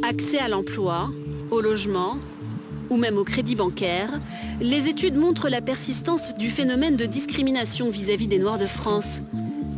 Accès à l'emploi, au logement ou même au crédit bancaire, les études montrent la persistance du phénomène de discrimination vis-à-vis des Noirs de France.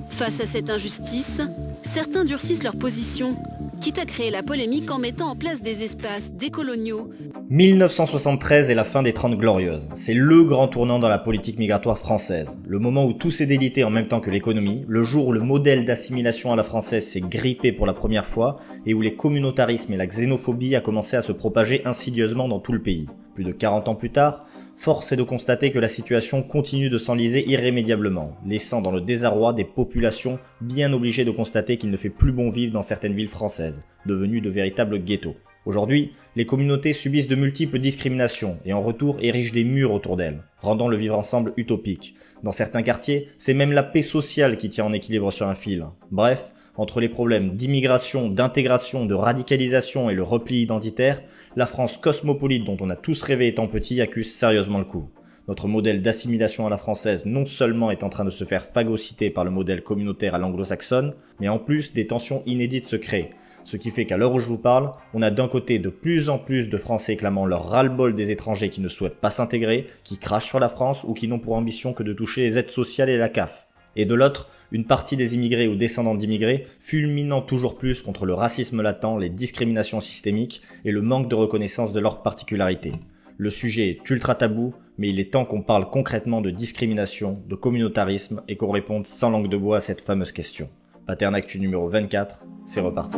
Face à cette injustice, certains durcissent leur position, quitte à créer la polémique en mettant en place des espaces décoloniaux. 1973 est la fin des 30 Glorieuses. C'est le grand tournant dans la politique migratoire française. Le moment où tout s'est délité en même temps que l'économie, le jour où le modèle d'assimilation à la française s'est grippé pour la première fois et où les communautarismes et la xénophobie a commencé à se propager insidieusement dans tout le pays. Plus de 40 ans plus tard, force est de constater que la situation continue de s'enliser irrémédiablement, laissant dans le désarroi des populations bien obligées de constater qu'il ne fait plus bon vivre dans certaines villes françaises, devenues de véritables ghettos. Aujourd'hui, les communautés subissent de multiples discriminations et en retour érigent des murs autour d'elles, rendant le vivre ensemble utopique. Dans certains quartiers, c'est même la paix sociale qui tient en équilibre sur un fil. Bref, entre les problèmes d'immigration, d'intégration, de radicalisation et le repli identitaire, la France cosmopolite dont on a tous rêvé étant petit accuse sérieusement le coup. Notre modèle d'assimilation à la française non seulement est en train de se faire phagocyter par le modèle communautaire à l'anglo-saxonne, mais en plus des tensions inédites se créent. Ce qui fait qu'à l'heure où je vous parle, on a d'un côté de plus en plus de Français clamant leur ras-le-bol des étrangers qui ne souhaitent pas s'intégrer, qui crachent sur la France ou qui n'ont pour ambition que de toucher les aides sociales et la CAF. Et de l'autre, une partie des immigrés ou descendants d'immigrés fulminant toujours plus contre le racisme latent, les discriminations systémiques et le manque de reconnaissance de leurs particularités. Le sujet est ultra tabou, mais il est temps qu'on parle concrètement de discrimination, de communautarisme et qu'on réponde sans langue de bois à cette fameuse question. Pattern Actu numéro 24, c'est reparti.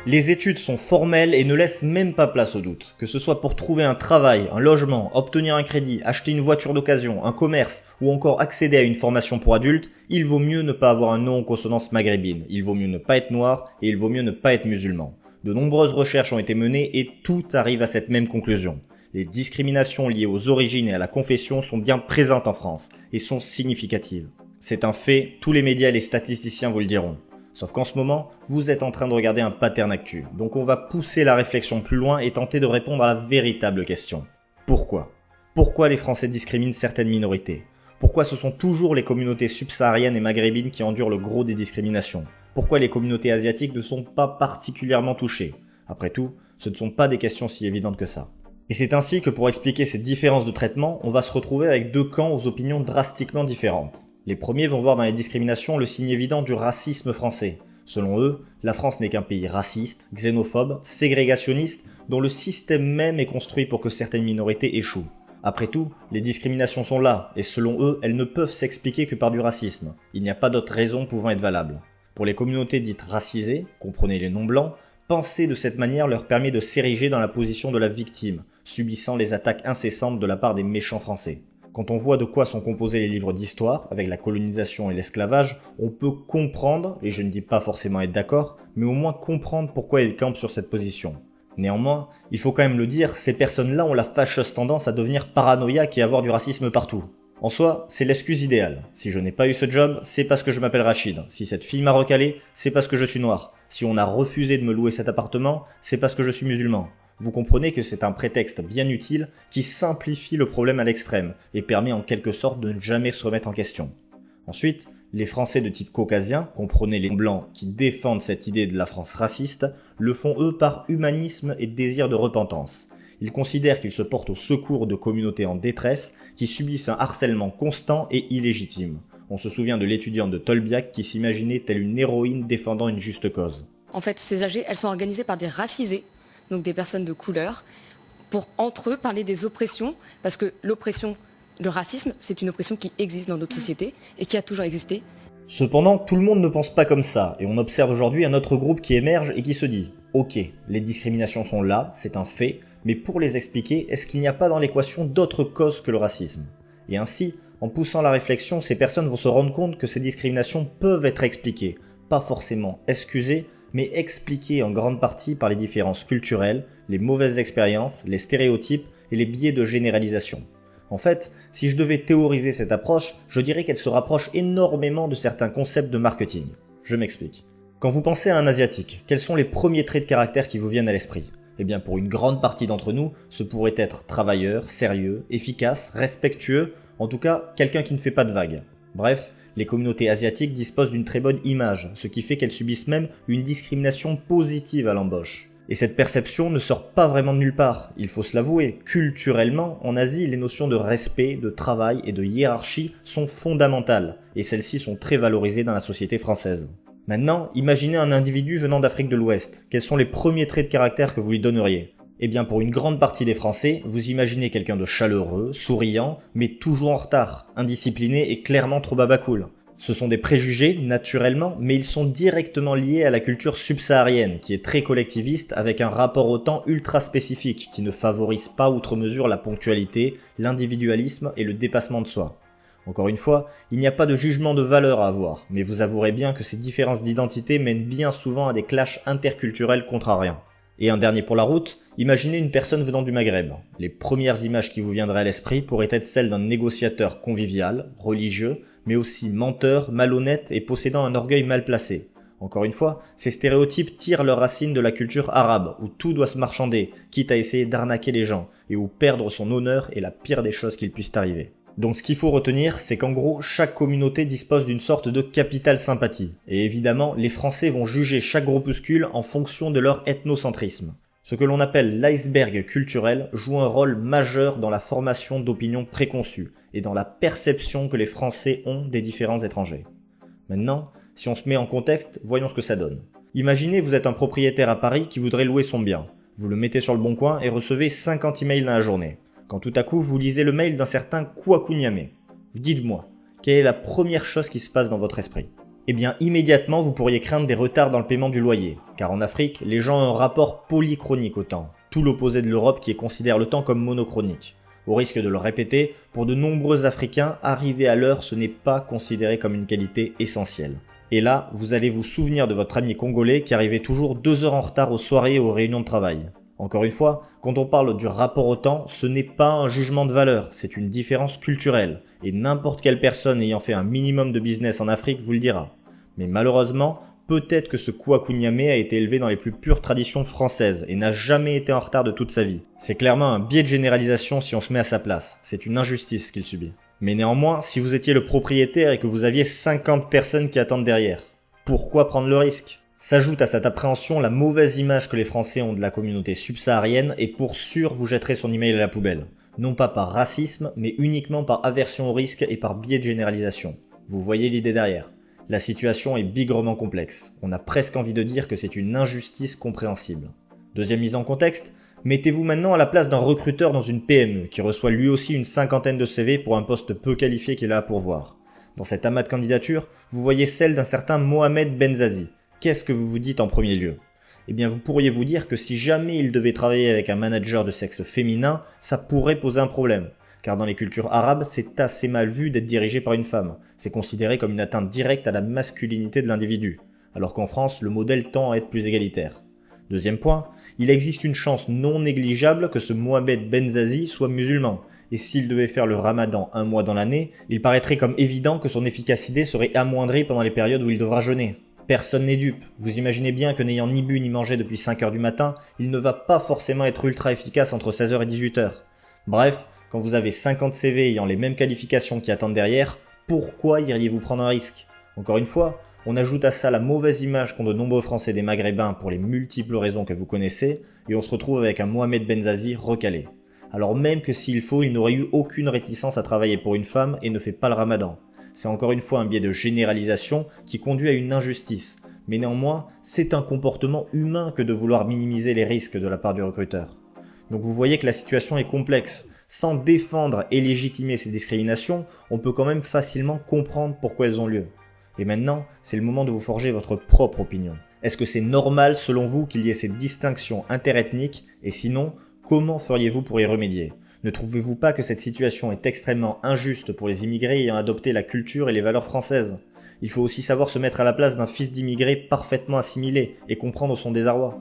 Les études sont formelles et ne laissent même pas place au doute. Que ce soit pour trouver un travail, un logement, obtenir un crédit, acheter une voiture d'occasion, un commerce ou encore accéder à une formation pour adultes, il vaut mieux ne pas avoir un nom en consonance maghrébine, il vaut mieux ne pas être noir et il vaut mieux ne pas être musulman. De nombreuses recherches ont été menées et tout arrive à cette même conclusion. Les discriminations liées aux origines et à la confession sont bien présentes en France et sont significatives. C'est un fait, tous les médias et les statisticiens vous le diront. Sauf qu'en ce moment, vous êtes en train de regarder un pattern actu, donc on va pousser la réflexion plus loin et tenter de répondre à la véritable question. Pourquoi ? Pourquoi les Français discriminent certaines minorités ? Pourquoi ce sont toujours les communautés subsahariennes et maghrébines qui endurent le gros des discriminations ? Pourquoi les communautés asiatiques ne sont pas particulièrement touchées ? Après tout, ce ne sont pas des questions si évidentes que ça. Et c'est ainsi que pour expliquer ces différences de traitement, on va se retrouver avec deux camps aux opinions drastiquement différentes. Les premiers vont voir dans les discriminations le signe évident du racisme français. Selon eux, la France n'est qu'un pays raciste, xénophobe, ségrégationniste, dont le système même est construit pour que certaines minorités échouent. Après tout, les discriminations sont là, et selon eux, elles ne peuvent s'expliquer que par du racisme. Il n'y a pas d'autre raison pouvant être valable. Pour les communautés dites racisées, comprenez les non-blancs, penser de cette manière leur permet de s'ériger dans la position de la victime, subissant les attaques incessantes de la part des méchants français. Quand on voit de quoi sont composés les livres d'histoire, avec la colonisation et l'esclavage, on peut comprendre, et je ne dis pas forcément être d'accord, mais au moins comprendre pourquoi ils campent sur cette position. Néanmoins, il faut quand même le dire, ces personnes-là ont la fâcheuse tendance à devenir paranoïaques et avoir du racisme partout. En soi, c'est l'excuse idéale. Si je n'ai pas eu ce job, c'est parce que je m'appelle Rachid. Si cette fille m'a recalé, c'est parce que je suis noir. Si on a refusé de me louer cet appartement, c'est parce que je suis musulman. Vous comprenez que c'est un prétexte bien utile qui simplifie le problème à l'extrême et permet en quelque sorte de ne jamais se remettre en question. Ensuite, les Français de type caucasien, comprenez les blancs qui défendent cette idée de la France raciste, le font eux par humanisme et désir de repentance. Ils considèrent qu'ils se portent au secours de communautés en détresse qui subissent un harcèlement constant et illégitime. On se souvient de l'étudiante de Tolbiac qui s'imaginait telle une héroïne défendant une juste cause. En fait, ces AG, elles sont organisées par des racisés, donc des personnes de couleur, pour entre eux parler des oppressions, parce que l'oppression, le racisme, c'est une oppression qui existe dans notre société et qui a toujours existé. Cependant, tout le monde ne pense pas comme ça, et on observe aujourd'hui un autre groupe qui émerge et qui se dit « Ok, les discriminations sont là, c'est un fait, mais pour les expliquer, est-ce qu'il n'y a pas dans l'équation d'autres causes que le racisme ?» Et ainsi, en poussant la réflexion, ces personnes vont se rendre compte que ces discriminations peuvent être expliquées, pas forcément excusées, mais expliquées en grande partie par les différences culturelles, les mauvaises expériences, les stéréotypes et les biais de généralisation. En fait, si je devais théoriser cette approche, je dirais qu'elle se rapproche énormément de certains concepts de marketing. Je m'explique. Quand vous pensez à un asiatique, quels sont les premiers traits de caractère qui vous viennent à l'esprit ? Eh bien pour une grande partie d'entre nous, ce pourrait être travailleur, sérieux, efficace, respectueux, en tout cas quelqu'un qui ne fait pas de vagues. Bref, les communautés asiatiques disposent d'une très bonne image, ce qui fait qu'elles subissent même une discrimination positive à l'embauche. Et cette perception ne sort pas vraiment de nulle part, il faut se l'avouer. Culturellement, en Asie, les notions de respect, de travail et de hiérarchie sont fondamentales, et celles-ci sont très valorisées dans la société française. Maintenant, imaginez un individu venant d'Afrique de l'Ouest. Quels sont les premiers traits de caractère que vous lui donneriez ? Eh bien pour une grande partie des Français, vous imaginez quelqu'un de chaleureux, souriant, mais toujours en retard, indiscipliné et clairement trop babacool. Ce sont des préjugés, naturellement, mais ils sont directement liés à la culture subsaharienne, qui est très collectiviste avec un rapport au temps ultra spécifique, qui ne favorise pas outre mesure la ponctualité, l'individualisme et le dépassement de soi. Encore une fois, il n'y a pas de jugement de valeur à avoir, mais vous avouerez bien que ces différences d'identité mènent bien souvent à des clashs interculturels contrariants. Et un dernier pour la route, imaginez une personne venant du Maghreb. Les premières images qui vous viendraient à l'esprit pourraient être celles d'un négociateur convivial, religieux, mais aussi menteur, malhonnête et possédant un orgueil mal placé. Encore une fois, ces stéréotypes tirent leurs racines de la culture arabe, où tout doit se marchander, quitte à essayer d'arnaquer les gens, et où perdre son honneur est la pire des choses qu'il puisse arriver. Donc ce qu'il faut retenir, c'est qu'en gros, chaque communauté dispose d'une sorte de capital sympathie. Et évidemment, les Français vont juger chaque groupuscule en fonction de leur ethnocentrisme. Ce que l'on appelle l'iceberg culturel joue un rôle majeur dans la formation d'opinions préconçues et dans la perception que les Français ont des différents étrangers. Maintenant, si on se met en contexte, voyons ce que ça donne. Imaginez vous êtes un propriétaire à Paris qui voudrait louer son bien. Vous le mettez sur le bon coin et recevez 50 emails dans la journée. Quand tout à coup vous lisez le mail d'un certain Kouakou Niamé. Dites-moi, quelle est la première chose qui se passe dans votre esprit ? Eh bien immédiatement vous pourriez craindre des retards dans le paiement du loyer, car en Afrique, les gens ont un rapport polychronique au temps, tout l'opposé de l'Europe qui considère le temps comme monochronique. Au risque de le répéter, pour de nombreux Africains, arriver à l'heure ce n'est pas considéré comme une qualité essentielle. Et là, vous allez vous souvenir de votre ami congolais qui arrivait toujours 2 heures en retard aux soirées et aux réunions de travail. Encore une fois, quand on parle du rapport au temps, ce n'est pas un jugement de valeur, c'est une différence culturelle, et n'importe quelle personne ayant fait un minimum de business en Afrique vous le dira. Mais malheureusement, peut-être que ce Kouakou Niamé a été élevé dans les plus pures traditions françaises et n'a jamais été en retard de toute sa vie. C'est clairement un biais de généralisation si on se met à sa place, c'est une injustice qu'il subit. Mais néanmoins, si vous étiez le propriétaire et que vous aviez 50 personnes qui attendent derrière, pourquoi prendre le risque ? S'ajoute à cette appréhension la mauvaise image que les Français ont de la communauté subsaharienne et pour sûr vous jetterez son email à la poubelle. Non pas par racisme, mais uniquement par aversion au risque et par biais de généralisation. Vous voyez l'idée derrière. La situation est bigrement complexe. On a presque envie de dire que c'est une injustice compréhensible. Deuxième mise en contexte, mettez-vous maintenant à la place d'un recruteur dans une PME qui reçoit lui aussi une 50aine de CV pour un poste peu qualifié qu'il a à pourvoir. Dans cet amas de candidatures, vous voyez celle d'un certain Mohamed Benzazi. Qu'est-ce que vous vous dites en premier lieu ? Eh bien vous pourriez vous dire que si jamais il devait travailler avec un manager de sexe féminin, ça pourrait poser un problème. Car dans les cultures arabes, c'est assez mal vu d'être dirigé par une femme. C'est considéré comme une atteinte directe à la masculinité de l'individu. Alors qu'en France, le modèle tend à être plus égalitaire. Deuxième point, il existe une chance non négligeable que ce Mohamed Benzazi soit musulman. Et s'il devait faire le ramadan un mois dans l'année, il paraîtrait comme évident que son efficacité serait amoindrie pendant les périodes où il devra jeûner. Personne n'est dupe, vous imaginez bien que n'ayant ni bu ni mangé depuis 5h du matin, il ne va pas forcément être ultra efficace entre 16h et 18h. Bref, quand vous avez 50 CV ayant les mêmes qualifications qui attendent derrière, pourquoi iriez-vous prendre un risque ? Encore une fois, on ajoute à ça la mauvaise image qu'ont de nombreux Français des Maghrébins pour les multiples raisons que vous connaissez, et on se retrouve avec un Mohamed Benzazi recalé. Alors même que s'il faut, il n'aurait eu aucune réticence à travailler pour une femme et ne fait pas le ramadan. C'est encore une fois un biais de généralisation qui conduit à une injustice. Mais néanmoins, c'est un comportement humain que de vouloir minimiser les risques de la part du recruteur. Donc vous voyez que la situation est complexe. Sans défendre et légitimer ces discriminations, on peut quand même facilement comprendre pourquoi elles ont lieu. Et maintenant, c'est le moment de vous forger votre propre opinion. Est-ce que c'est normal selon vous qu'il y ait ces distinctions interethniques ? Et sinon, comment feriez-vous pour y remédier ? Ne trouvez-vous pas que cette situation est extrêmement injuste pour les immigrés ayant adopté la culture et les valeurs françaises ? Il faut aussi savoir se mettre à la place d'un fils d'immigré parfaitement assimilé et comprendre son désarroi.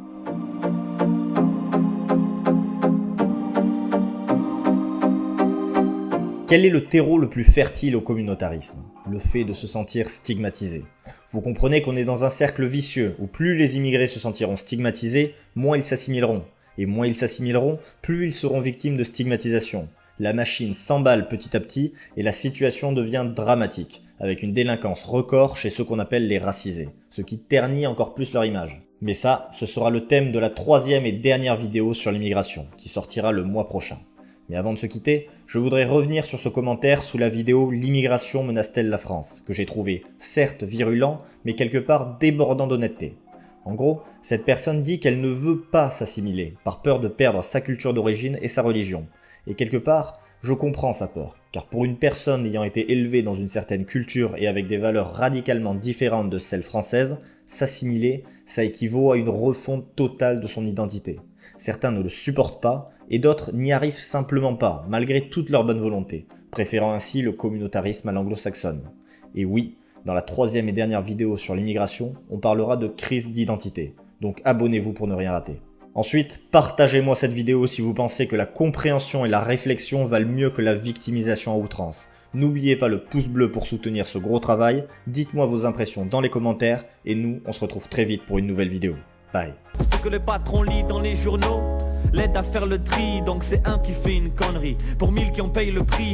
Quel est le terreau le plus fertile au communautarisme ? Le fait de se sentir stigmatisé. Vous comprenez qu'on est dans un cercle vicieux où plus les immigrés se sentiront stigmatisés, moins ils s'assimileront. Et moins ils s'assimileront, plus ils seront victimes de stigmatisation. La machine s'emballe petit à petit et la situation devient dramatique, avec une délinquance record chez ceux qu'on appelle les racisés, ce qui ternit encore plus leur image. Mais ça, ce sera le thème de la 3e et dernière vidéo sur l'immigration, qui sortira le mois prochain. Mais avant de se quitter, je voudrais revenir sur ce commentaire sous la vidéo « L'immigration menace-t-elle la France ?», que j'ai trouvé certes virulent, mais quelque part débordant d'honnêteté. En gros, cette personne dit qu'elle ne veut pas s'assimiler, par peur de perdre sa culture d'origine et sa religion. Et quelque part, je comprends sa peur, car pour une personne ayant été élevée dans une certaine culture et avec des valeurs radicalement différentes de celles françaises, s'assimiler, ça équivaut à une refonte totale de son identité. Certains ne le supportent pas, et d'autres n'y arrivent simplement pas, malgré toute leur bonne volonté, préférant ainsi le communautarisme à l'anglo-saxonne. Et oui, dans la 3e et dernière vidéo sur l'immigration, on parlera de crise d'identité, donc abonnez-vous pour ne rien rater. Ensuite, partagez-moi cette vidéo si vous pensez que la compréhension et la réflexion valent mieux que la victimisation à outrance. N'oubliez pas le pouce bleu pour soutenir ce gros travail, dites-moi vos impressions dans les commentaires, et nous, on se retrouve très vite pour une nouvelle vidéo. Bye. Ce que le patron lit dans les journaux l'aide à faire le tri, donc c'est un qui fait une connerie pour 1000 qui en payent le prix.